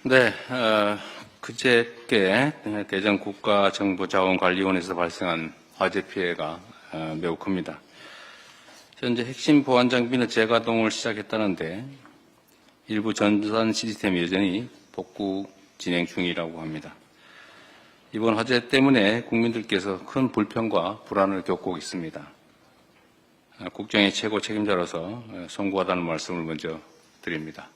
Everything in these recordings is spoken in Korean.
네, 그저께 대전 국가정보자원관리원에서 발생한 화재 피해가 매우 큽니다. 현재 핵심 보안 장비는 재가동을 시작했다는데 일부 전산 시스템이 여전히 복구 진행 중이라고 합니다. 이번 화재 때문에 국민들께서 큰 불편과 불안을 겪고 있습니다. 국정의 최고 책임자로서 송구하다는 말씀을 먼저 드립니다.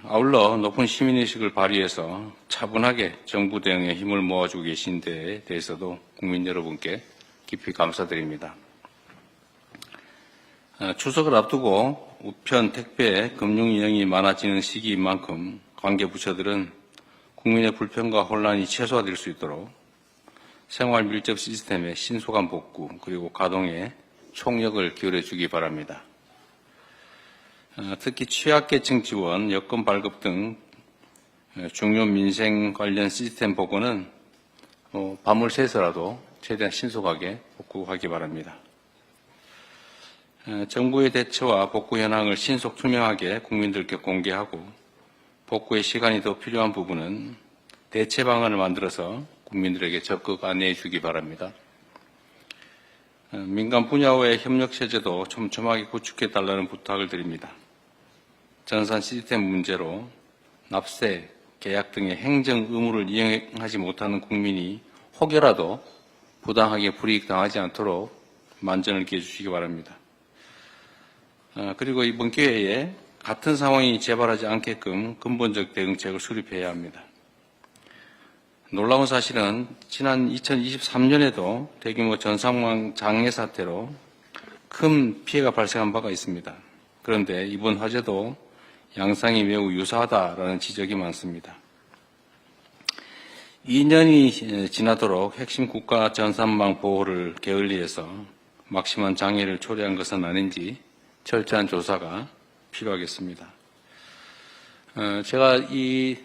아울러 높은 시민의식을 발휘해서 차분하게 정부 대응에 힘을 모아주고 계신 데에 대해서도 국민 여러분께 깊이 감사드립니다. 추석을 앞두고 우편, 택배, 금융 인형이 많아지는 시기인 만큼 관계 부처들은 국민의 불편과 혼란이 최소화될 수 있도록 생활 밀접 시스템의 신속한 복구 그리고 가동에 총력을 기울여주기 바랍니다. 특히 취약계층 지원, 여권 발급 등 중요 민생 관련 시스템 복원은 밤을 새서라도 최대한 신속하게 복구하기 바랍니다. 정부의 대처와 복구 현황을 신속 투명하게 국민들께 공개하고 복구의 시간이 더 필요한 부분은 대체 방안을 만들어서 국민들에게 적극 안내해 주기 바랍니다. 민간 분야와의 협력 체제도 촘촘하게 구축해 달라는 부탁을 드립니다. 전산 시스템 문제로 납세, 계약 등의 행정 의무를 이행하지 못하는 국민이 혹여라도 부당하게 불이익 당하지 않도록 만전을 기해 주시기 바랍니다. 그리고 이번 기회에 같은 상황이 재발하지 않게끔 근본적 대응책을 수립해야 합니다. 놀라운 사실은 지난 2023년에도 대규모 전산망 장애 사태로 큰 피해가 발생한 바가 있습니다. 그런데 이번 화재도 양상이 매우 유사하다라는 지적이 많습니다. 2년이 지나도록 핵심 국가 전산망 보호를 게을리해서 막심한 장애를 초래한 것은 아닌지 철저한 조사가 필요하겠습니다. 제가 이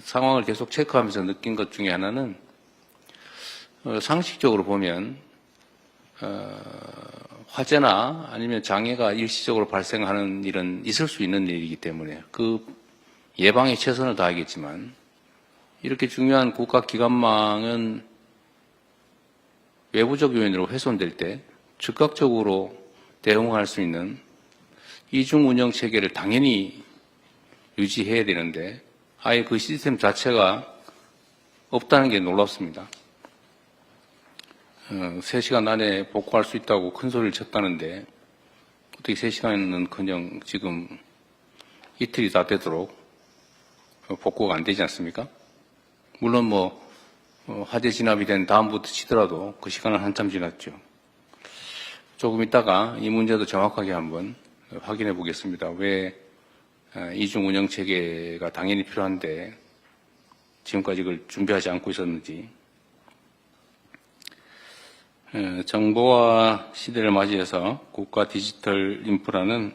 상황을 계속 체크하면서 느낀 것 중에 하나는 상식적으로 보면 화재나 아니면 장애가 일시적으로 발생하는 일은 있을 수 있는 일이기 때문에 그 예방에 최선을 다하겠지만 이렇게 중요한 국가기관망은 외부적 요인으로 훼손될 때 즉각적으로 대응할 수 있는 이중 운영 체계를 당연히 유지해야 되는데 아예 그 시스템 자체가 없다는 게 놀랍습니다. 3시간 안에 복구할 수 있다고 큰 소리를 쳤다는데 어떻게 3시간은커녕 지금 이틀이 다 되도록 복구가 안 되지 않습니까? 물론 화재 진압이 된 다음부터 치더라도 그 시간은 한참 지났죠. 조금 있다가 이 문제도 정확하게 한번 확인해 보겠습니다. 왜 이중 운영 체계가 당연히 필요한데 지금까지 이걸 준비하지 않고 있었는지. 정보화 시대를 맞이해서 국가 디지털 인프라는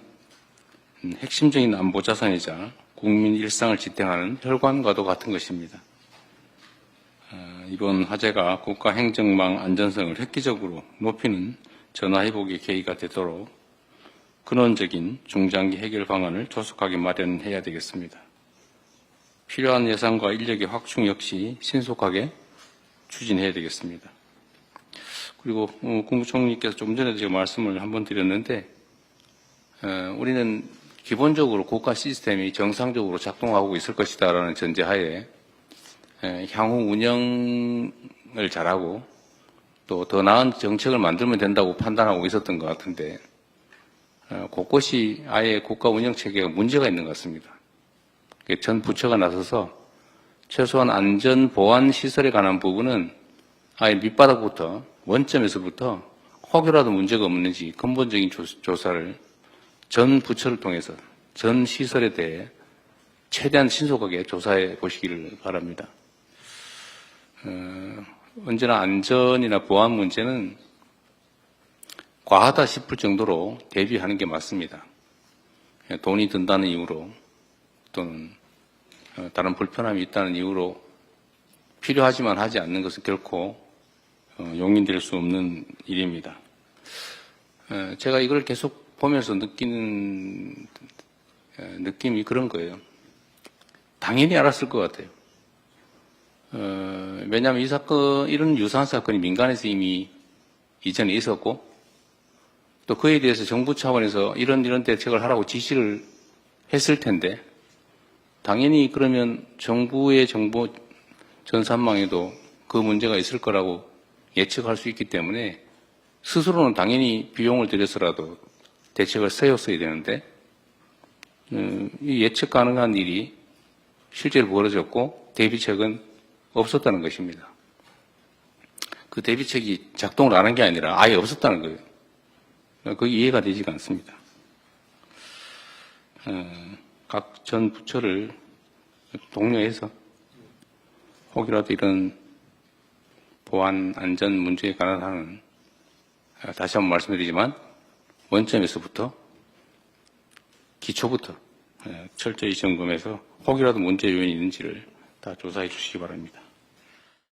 핵심적인 안보 자산이자 국민 일상을 지탱하는 혈관과도 같은 것입니다. 이번 화재가 국가 행정망 안전성을 획기적으로 높이는 전화회복의 계기가 되도록 근원적인 중장기 해결 방안을 조속하게 마련해야 되겠습니다. 필요한 예산과 인력의 확충 역시 신속하게 추진해야 되겠습니다. 그리고 국무총리께서 좀 전에도 제가 말씀을 한번 드렸는데 우리는 기본적으로 국가 시스템이 정상적으로 작동하고 있을 것이다라는 전제하에 향후 운영을 잘하고 또 더 나은 정책을 만들면 된다고 판단하고 있었던 것 같은데 곳곳이 아예 국가 운영 체계가 문제가 있는 것 같습니다. 전 부처가 나서서 최소한 안전 보안 시설에 관한 부분은 아예 밑바닥부터 원점에서부터 혹여라도 문제가 없는지 근본적인 조사를 전 부처를 통해서 전 시설에 대해 최대한 신속하게 조사해 보시기를 바랍니다. 언제나 안전이나 보안 문제는 과하다 싶을 정도로 대비하는 게 맞습니다. 돈이 든다는 이유로 또는 다른 불편함이 있다는 이유로 필요하지만 하지 않는 것은 결코 용인될 수 없는 일입니다. 제가 이걸 계속 보면서 느끼는 느낌이 그런 거예요. 당연히 알았을 것 같아요. 왜냐하면 이 사건, 이런 유사한 사건이 민간에서 이미 이전에 있었고, 또 그에 대해서 정부 차원에서 이런 대책을 하라고 지시를 했을 텐데, 당연히 그러면 정부의 정보 전산망에도 그 문제가 있을 거라고 예측할 수 있기 때문에 스스로는 당연히 비용을 들여서라도 대책을 세웠어야 되는데, 이 예측 가능한 일이 실제로 벌어졌고 대비책은 없었다는 것입니다. 그 대비책이 작동을 안 한 게 아니라 아예 없었다는 거예요. 그게 이해가 되지가 않습니다. 각 전 부처를 독려해서 혹이라도 이런 보안 안전 문제에 관한 한은 다시 한번 말씀드리지만 원점에서부터 기초부터 철저히 점검해서 혹이라도 문제 요인이 있는지를 다 조사해 주시기 바랍니다.